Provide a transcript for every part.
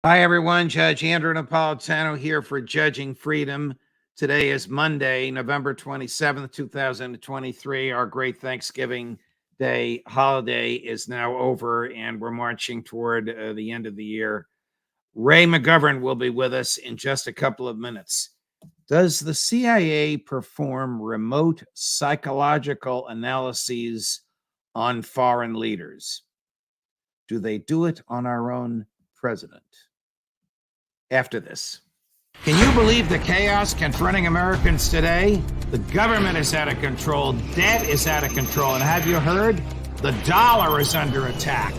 Hi, everyone. Judge Andrew Napolitano here for Judging Freedom. Today is Monday, November 27th, 2023. Our great Thanksgiving Day holiday is now over, and we're marching toward the end of the year. Ray McGovern will be with us in just a couple of minutes. Does the CIA perform remote psychological analyses on foreign leaders? Do they do it on our own president? After this. Can you believe the chaos confronting Americans today? The government is out of control. Debt is out of control. And have you heard? The dollar is under attack.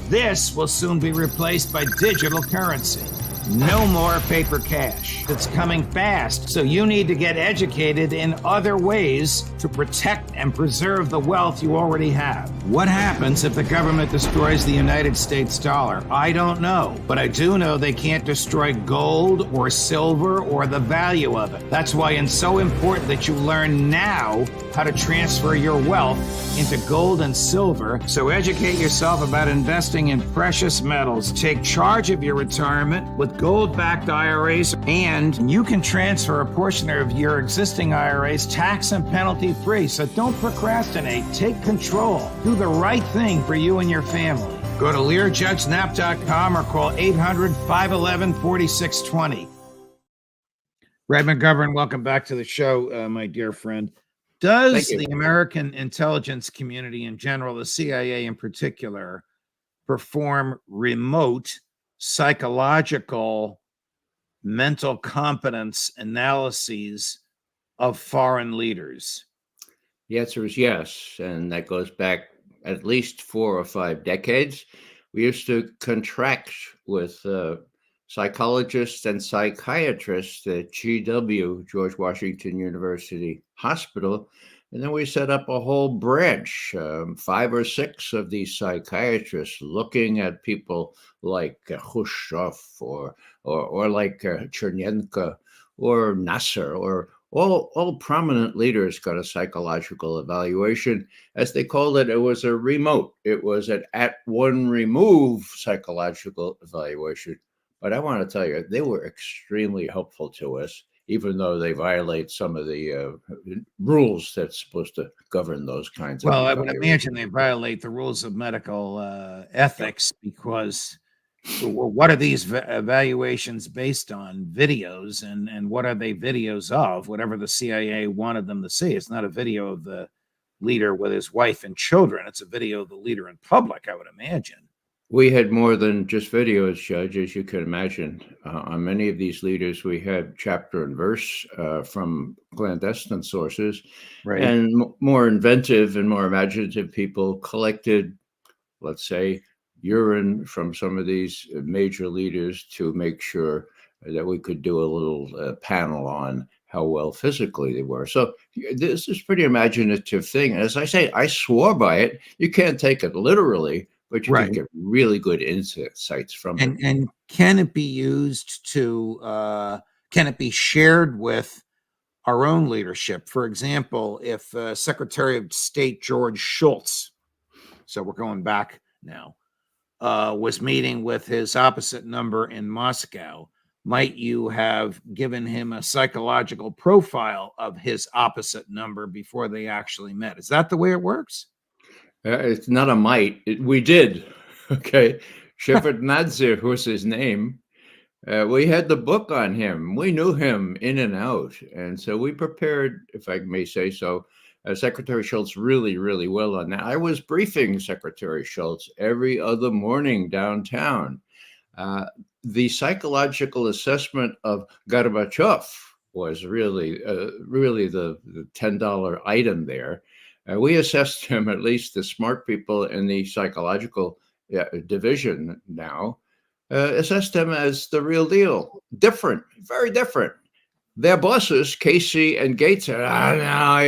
This will soon be replaced by digital currency. No more paper cash. It's coming fast, so you need to get educated in other ways to protect and preserve the wealth you already have. What happens if the government destroys the United States dollar? I don't know, but I do know they can't destroy gold or silver or the value of it. That's why it's so important that you learn now how to transfer your wealth into gold and silver. So educate yourself about investing in precious metals. Take charge of your retirement with gold-backed IRAs, and you can transfer a portion of your existing IRAs tax and penalty free. So don't procrastinate. Take control. Do the right thing for you and your family. Go to LearJudgeNap.com or call 800-511-4620. Red McGovern, welcome back to the show, my dear friend. Does the American intelligence community in general, the CIA in particular, perform remote psychological mental competence analyses of foreign leaders? The answer is yes, and that goes back at least 4 or 5 decades. We used to contract with psychologists and psychiatrists at GW, George Washington University Hospital, and then we set up a whole branch, 5 or 6 of these psychiatrists looking at people like Khrushchev or like Chernenko or Nasser, or all prominent leaders got a psychological evaluation. As they called it, it was a remote. It was an at-one remove psychological evaluation. But I want to tell you, they were extremely helpful to us, even though they violate some of the rules that's supposed to govern those kinds of Well, I would imagine they violate the rules of medical ethics, because what are these evaluations based on? Videos, and what are they videos of? Whatever the CIA wanted them to see. It's not a video of the leader with his wife and children. It's a video of the leader in public, I would imagine. We had more than just videos, Judge, as you can imagine. On many of these leaders, we had chapter and verse from clandestine sources. Right. And more inventive and more imaginative people collected, let's say, urine from some of these major leaders to make sure that we could do a little panel on how well physically they were. So this is a pretty imaginative thing. As I say, I swore by it. You can't take it literally, but you can get really good insights from it. And can it be used to, can it be shared with our own leadership? For example, if Secretary of State George Shultz, so we're going back now, was meeting with his opposite number in Moscow, might you have given him a psychological profile of his opposite number before they actually met? Is that the way it works? It's not a might. We did. Okay. Shevardnadze was his name. We had the book on him. We knew him in and out. And so we prepared, if I may say so, Secretary Shultz really, really well on that. I was briefing Secretary Shultz every other morning downtown. The psychological assessment of Gorbachev was really the $10 item there. We assessed him, at least the smart people in the psychological division now, assessed him as the real deal. Different, very different. Their bosses, Casey and Gates, said, no,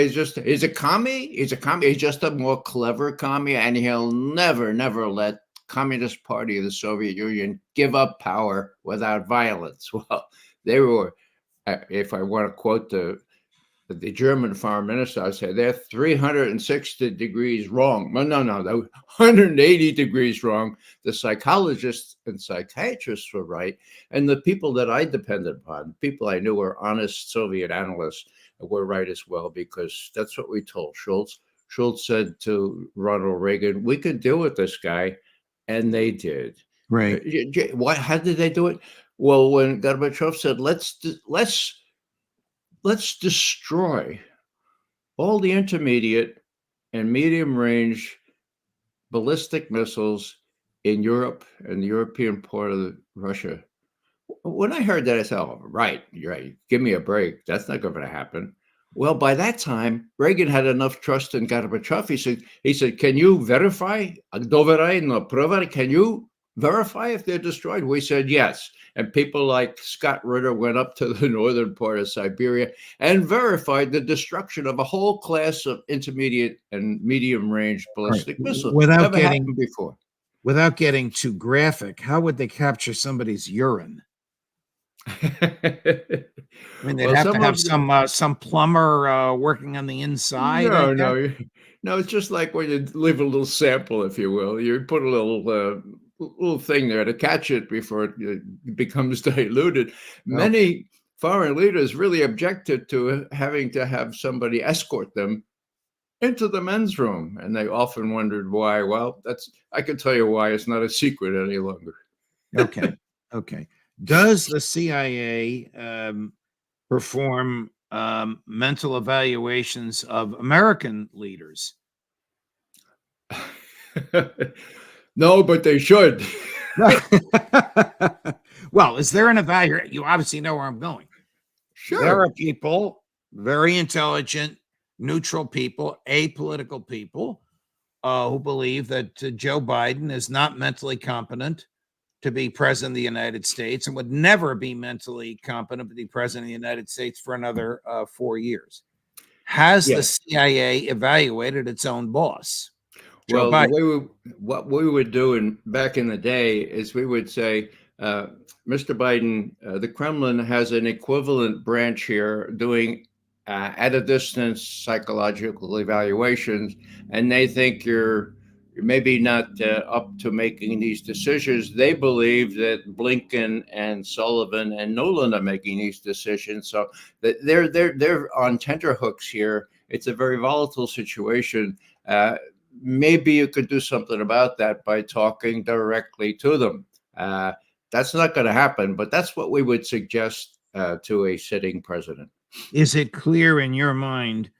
he's a commie. He's a commie. He's just a more clever commie, and he'll never let Communist Party of the Soviet Union give up power without violence. Well, they were, if I want to quote the the German foreign minister, I said, they're 360 degrees wrong. Well, no, they're 180 degrees wrong. The psychologists and psychiatrists were right. And the people that I depended upon, people I knew were honest Soviet analysts, were right as well, because that's what we told Schultz. Schultz said to Ronald Reagan, we could deal with this guy. And they did. Right. How did they do it? Well, when Gorbachev said, let's destroy all the intermediate and medium range ballistic missiles in Europe and the European part of Russia. When I heard that, I said, oh, right, you're right. Give me a break. That's not going to happen. Well, by that time, Reagan had enough trust in Gorbachev. He said, can you verify? Can you verify if they're destroyed? We said yes. And people like Scott Ritter went up to the northern part of Siberia and verified the destruction of a whole class of intermediate and medium range ballistic missiles. Never happened before. Without getting too graphic, how would they capture somebody's urine? I mean, they'd have to have some plumber working on the inside. No, it's just like when you leave a little sample, if you will. You put a little thing there to catch it before it becomes diluted. Many foreign leaders really objected to having to have somebody escort them into the men's room, and they often wondered why. Well, I can tell you why. It's not a secret any longer. Okay. Does the CIA perform mental evaluations of American leaders? No, but they should. Well, is there an evaluation? You obviously know where I'm going. Sure. There are people, very intelligent, neutral people, apolitical people, who believe that Joe Biden is not mentally competent to be president of the United States and would never be mentally competent to be president of the United States for another 4 years. Has the CIA evaluated its own boss? Well, what we would do back in the day is we would say, Mr. Biden, the Kremlin has an equivalent branch here doing at a distance psychological evaluations, and they think you're maybe not up to making these decisions. They believe that Blinken and Sullivan and Nolan are making these decisions, so that they're on tenterhooks here. It's a very volatile situation. Maybe you could do something about that by talking directly to them. That's not going to happen, but that's what we would suggest to a sitting president. Is it clear in your mind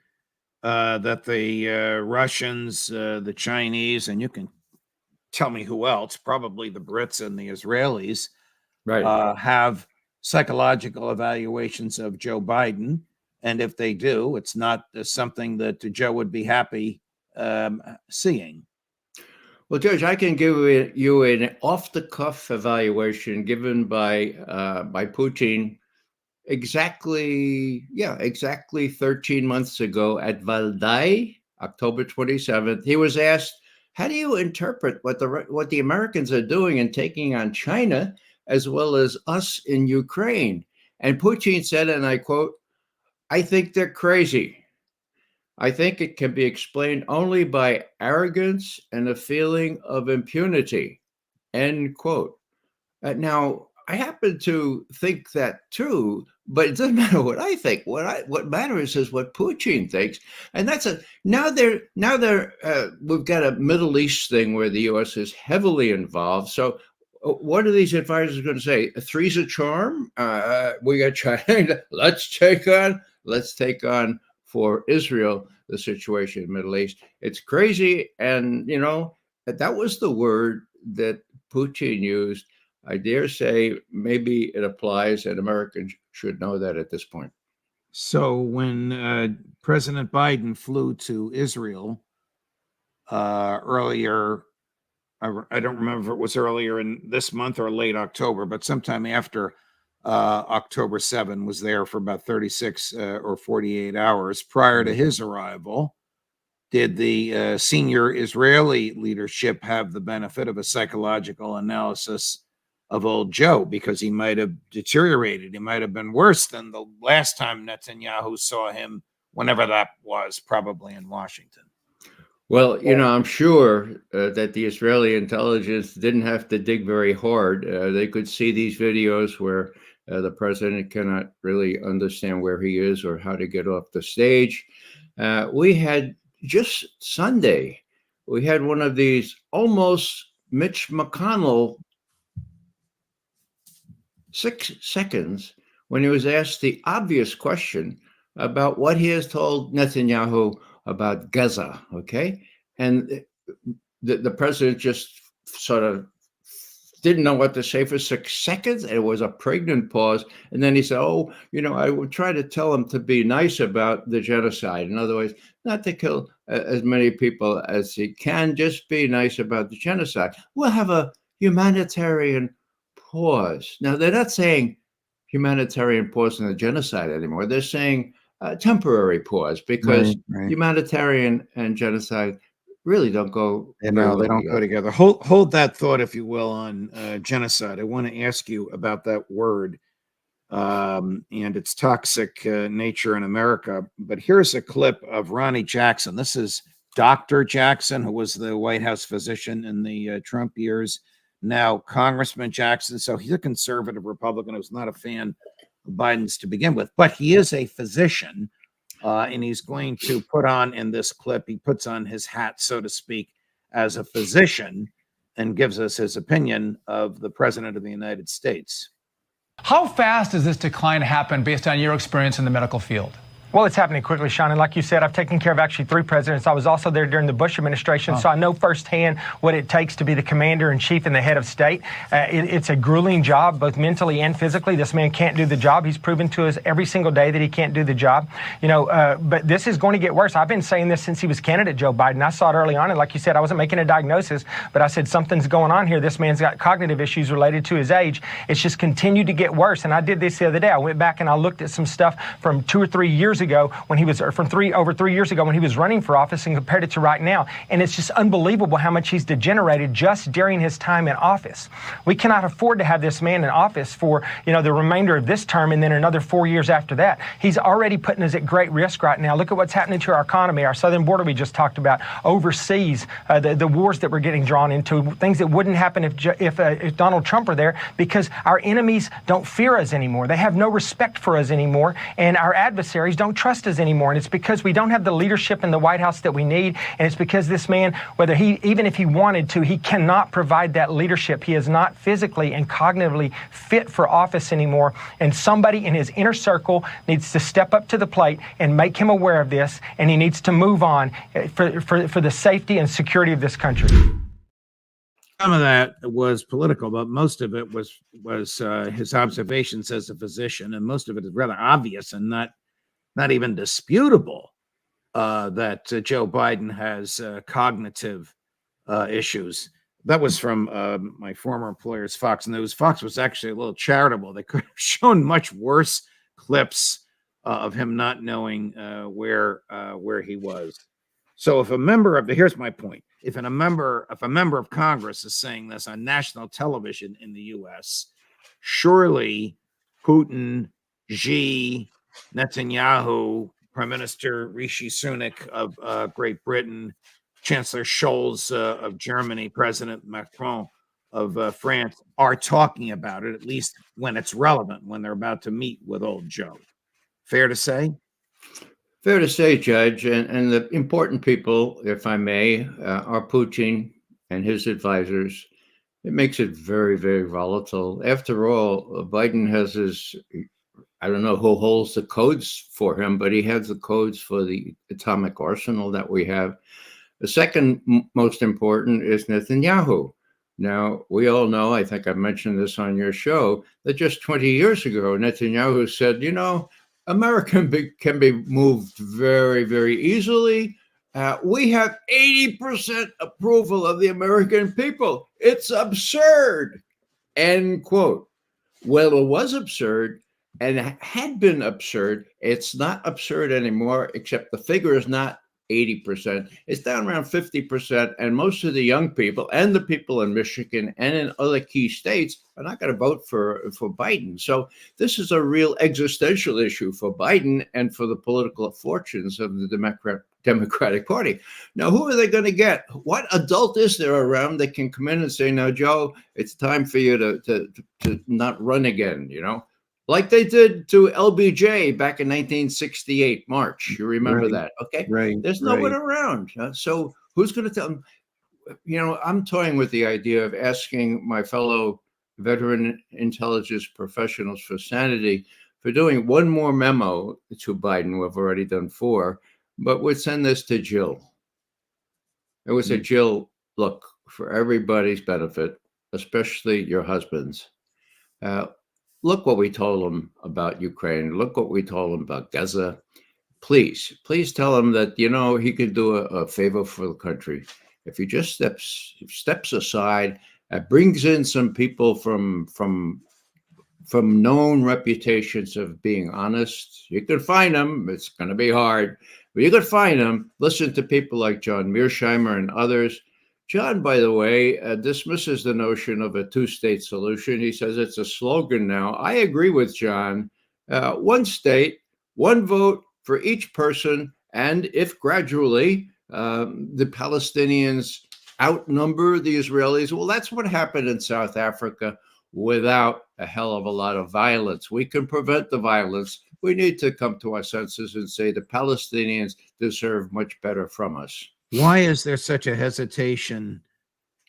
that the Russians, the Chinese, and you can tell me who else, probably the Brits and the Israelis, right, have psychological evaluations of Joe Biden? And if they do, it's not something that Joe would be happy seeing. Well, Judge, I can give you an off-the-cuff evaluation given by Putin exactly 13 months ago at Valdai, October 27th. He was asked, how do you interpret what the Americans are doing in taking on China as well as us in Ukraine? And Putin said, and I quote, I think they're crazy. I think it can be explained only by arrogance and a feeling of impunity, end quote. Now, I happen to think that too, but it doesn't matter what I think. What matters is what Putin thinks, and we've got a Middle East thing where the U.S. is heavily involved. So, what are these advisors going to say? Three's a charm. We got China. Let's take on for Israel the situation in the Middle East. It's crazy, and that was the word that Putin used. I dare say maybe it applies, and Americans should know that at this point. So when President Biden flew to Israel earlier, I don't remember if it was earlier in this month or late October, but sometime after October 7, was there for about 36 or 48 hours prior to his arrival. Did the senior Israeli leadership have the benefit of a psychological analysis of old Joe, because he might have deteriorated? He might have been worse than the last time Netanyahu saw him whenever that was, probably in Washington. Well, I'm sure that the Israeli intelligence didn't have to dig very hard. They could see these videos where the president cannot really understand where he is or how to get off the stage. We had just Sunday, we had one of these almost Mitch McConnell 6 seconds when he was asked the obvious question about what he has told Netanyahu about Gaza, okay? And the president just sort of didn't know what to say for 6 seconds. It was a pregnant pause. And then he said, I would try to tell him to be nice about the genocide. In other words, not to kill as many people as he can, just be nice about the genocide. We'll have a humanitarian pause. Now, they're not saying humanitarian pause in the genocide anymore. They're saying temporary pause, because humanitarian and genocide really don't go. They don't go together. Hold that thought, if you will, on genocide. I want to ask you about that word and its toxic nature in America. But here's a clip of Ronnie Jackson. This is Dr. Jackson, who was the White House physician in the Trump years. Now Congressman Jackson. So he's a conservative Republican who's not a fan of Biden's to begin with, but he is a physician. And he's going to put on, in this clip, he puts on his hat, so to speak, as a physician, and gives us his opinion of the president of the United States. How fast does this decline happen based on your experience in the medical field? Well, it's happening quickly, Sean. And like you said, I've taken care of actually 3 presidents. I was also there during the Bush administration, so I know firsthand what it takes to be the commander-in-chief and the head of state. It's a grueling job, both mentally and physically. This man can't do the job. He's proven to us every single day that he can't do the job. But this is going to get worse. I've been saying this since he was candidate Joe Biden. I saw it early on, and like you said, I wasn't making a diagnosis, but I said something's going on here. This man's got cognitive issues related to his age. It's just continued to get worse. And I did this the other day. I went back and I looked at some stuff from 2 or 3 years ago when he was, or from over 3 years ago when he was running for office, and compared it to right now. And it's just unbelievable how much he's degenerated just during his time in office. We cannot afford to have this man in office for, the remainder of this term and then another 4 years after that. He's already putting us at great risk right now. Look at what's happening to our economy, our southern border we just talked about, overseas, the wars that we're getting drawn into, things that wouldn't happen if Donald Trump were there, because our enemies don't fear us anymore. They have no respect for us anymore, and our adversaries don't trust us anymore. And it's because we don't have the leadership in the White House that we need. And it's because this man, even if he wanted to, he cannot provide that leadership. He is not physically and cognitively fit for office anymore. And somebody in his inner circle needs to step up to the plate and make him aware of this. And he needs to move on for the safety and security of this country. Some of that was political, but most of it was his observations as a physician. And most of it is rather obvious and not even disputable that Joe Biden has cognitive issues. That was from my former employer's Fox News. Fox was actually a little charitable. They could have shown much worse clips of him not knowing where he was. So if a member of here's my point. If a member of Congress is saying this on national television in the U.S., surely Putin, Xi, Netanyahu, Prime Minister Rishi Sunak of Great Britain, Chancellor Scholz of Germany, President Macron of France are talking about it, at least when it's relevant, when they're about to meet with old Joe. Fair to say? Fair to say, Judge. And the important people, if I may, are Putin and his advisors. It makes it very, very volatile. After all, Biden has his, I don't know who holds the codes for him, but he has the codes for the atomic arsenal that we have. The second most important is Netanyahu. Now, we all know, I think I mentioned this on your show, that just 20 years ago, Netanyahu said, America can be moved very, very easily. We have 80% approval of the American people. It's absurd, end quote. Well, it was absurd and had been absurd. It's not absurd anymore, except the figure is not 80%. It's down around 50%. And most of the young people and the people in Michigan and in other key states are not going to vote for Biden. So this is a real existential issue for Biden and for the political fortunes of the Democratic Party. Now, who are they going to get? What adult is there around that can come in and say, now, Joe, it's time for you to not run again, you know? Like they did to LBJ back in 1968, March. You remember that, okay? Right. There's no one around. So who's going to tell them? You know, I'm toying with the idea of asking my fellow veteran intelligence professionals for sanity for doing one more memo to Biden. We've already done 4, but we'd send this to Jill. It would say, Jill, look, for everybody's benefit, especially your husband's, look what we told him about Ukraine. Look what we told him about Gaza. Please tell him that, you know, he could do a favor for the country. If he just steps aside, brings in some people from known reputations of being honest. You can find them. It's going to be hard, but you could find them. Listen to people like John Mearsheimer and others. John, by the way, dismisses the notion of a two-state solution. He says it's a slogan now. I agree with John. One state, one vote for each person, and if gradually the Palestinians outnumber the Israelis, well, that's what happened in South Africa without a hell of a lot of violence. We can prevent the violence. We need to come to our senses and say the Palestinians deserve much better from us. Why is there such a hesitation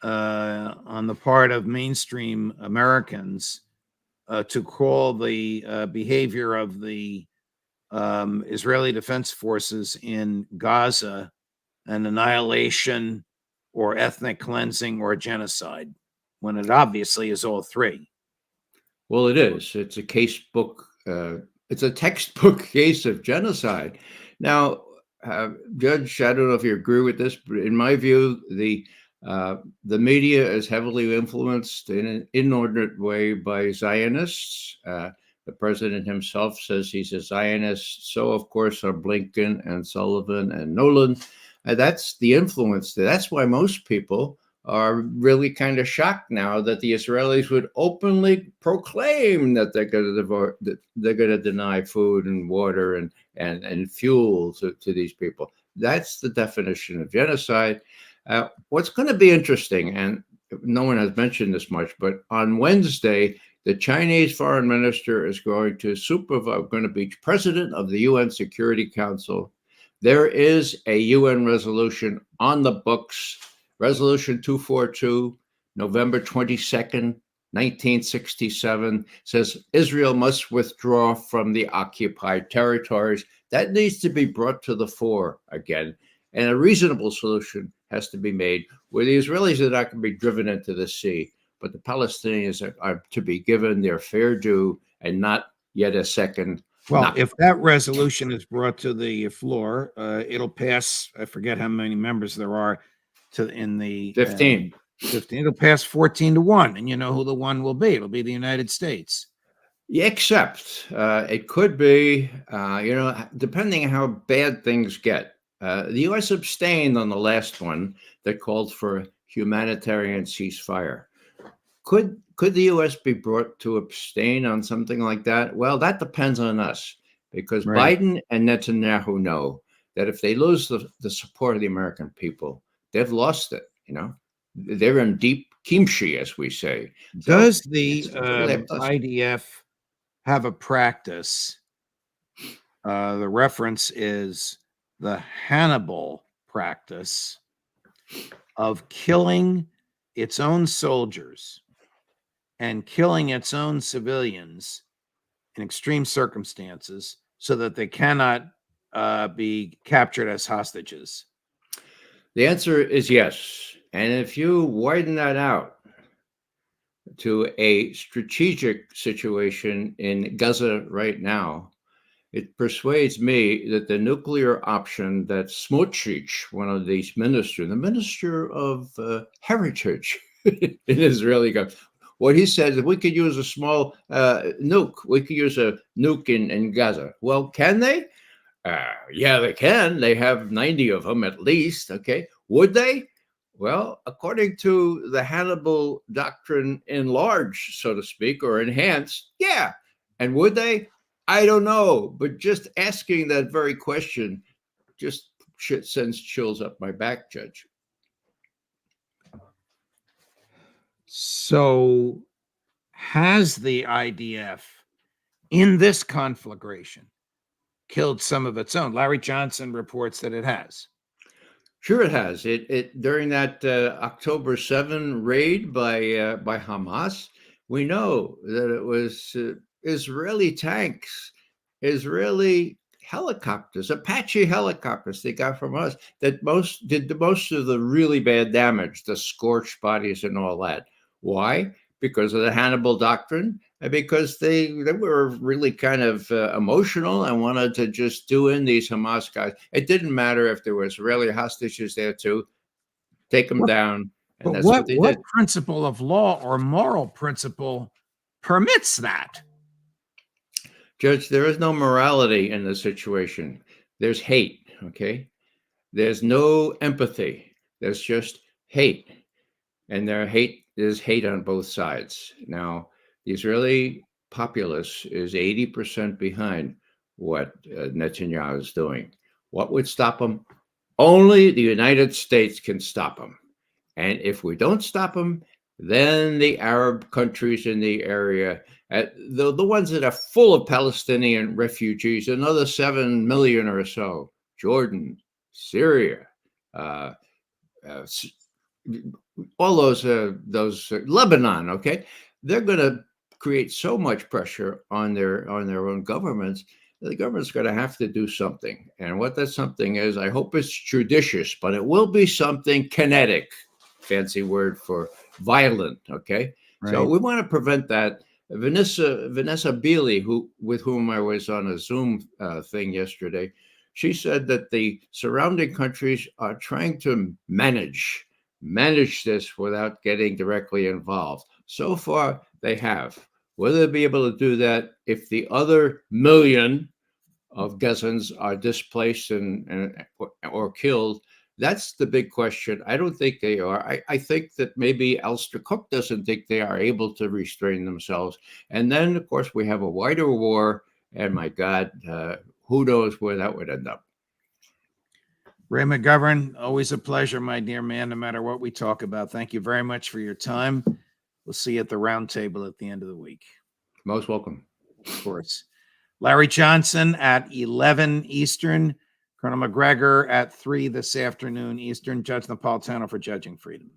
on the part of mainstream Americans to call the behavior of the Israeli Defense Forces in Gaza an annihilation or ethnic cleansing or genocide, when it obviously is all three? Well, it is. It's a case book. It's a textbook case of genocide. Now, Judge, I don't know if you agree with this, but in my view, the media is heavily influenced in an inordinate way by Zionists. The president himself says he's a Zionist. So, of course, are Blinken and Sullivan and Nolan. That's the influence. That's why most people are really kind of shocked now that the Israelis would openly proclaim that they're going to deny food and water and fuel to these people. That's the definition of genocide. What's going to be interesting, and no one has mentioned this much, but on Wednesday, the Chinese foreign minister is going to be president of the UN Security Council. There is a UN resolution on the books, Resolution 242, November 22nd, 1967, says Israel must withdraw from the occupied territories. That needs to be brought to the fore again. And a reasonable solution has to be made where the Israelis are not going to be driven into the sea, but the Palestinians are to be given their fair due and not yet a second. Well, if that resolution is brought to the floor, it'll pass. I forget how many members there are in the 15. 15. It'll pass 14-1, and you know who the one will be. It'll be the United States. Yeah, except it could be, depending on how bad things get. The U.S. abstained on the last one that called for humanitarian ceasefire. Could the U.S. be brought to abstain on something like that? Well, that depends on us, because Right. Biden and Netanyahu know that if they lose the support of the American people, they've lost it. You know, they're in deep kimchi, as we say. Does So the it's really up to us. IDF have a practice? The reference is the Hannibal practice of killing its own soldiers and killing its own civilians in extreme circumstances so that they cannot be captured as hostages? The answer is yes. And if you widen that out to a strategic situation in Gaza right now, it persuades me that the nuclear option that Smotrich, one of these ministers, the minister of heritage in Israeli government, what he said is we could use a small nuke. We could use a nuke in Gaza. Well, can they? Yeah, they can. They have 90 of them at least. Okay. Would they? Well, according to the Hannibal doctrine enlarged, so to speak, or enhanced, yeah. And would they? I don't know. But just asking that very question just sends chills up my back, Judge. So, has the IDF in this conflagration killed some of its own? Larry Johnson reports that it has. Sure, it has. It during that October 7 raid by Hamas, we know that it was Israeli tanks, Israeli helicopters, Apache helicopters they got from us that did the most of the really bad damage, the scorched bodies and all that. Why? Because of the Hannibal doctrine, and because they were really kind of emotional and wanted to just do in these Hamas guys. It didn't matter if there were Israeli hostages there too, take them down, and But that's what they what did. principle of law or moral principle permits that? Judge, there is no morality in the situation. There's hate, okay? There's no empathy. There's just hate. And there's hate on both sides. Now, the Israeli populace is 80% behind what Netanyahu is doing. What would stop him? Only the United States can stop him. And if we don't stop him, then the Arab countries in the area, the ones that are full of Palestinian refugees, another 7 million or so, Jordan, Syria, all those Lebanon, okay, they're going to create so much pressure on their own governments. The government's going to have to do something, and what that something is, I hope it's judicious, but it will be something kinetic, fancy word for violent. Okay, so Right. we want to prevent that. Vanessa Beeley, with whom I was on a Zoom thing yesterday, she said that the surrounding countries are trying to manage this without getting directly involved. So far, they have. Will they be able to do that if the other million of Gazans are displaced or killed? That's the big question. I don't think they are. I think that maybe Alistair Cook doesn't think they are able to restrain themselves. And then, of course, we have a wider war. And my God, who knows where that would end up. Ray McGovern, always a pleasure, my dear man, no matter what we talk about. Thank you very much for your time. We'll see you at the round table at the end of the week. Most welcome. Of course. Larry Johnson at 11 Eastern. Colonel McGregor at 3 this afternoon Eastern. Judge Napolitano for Judging Freedom.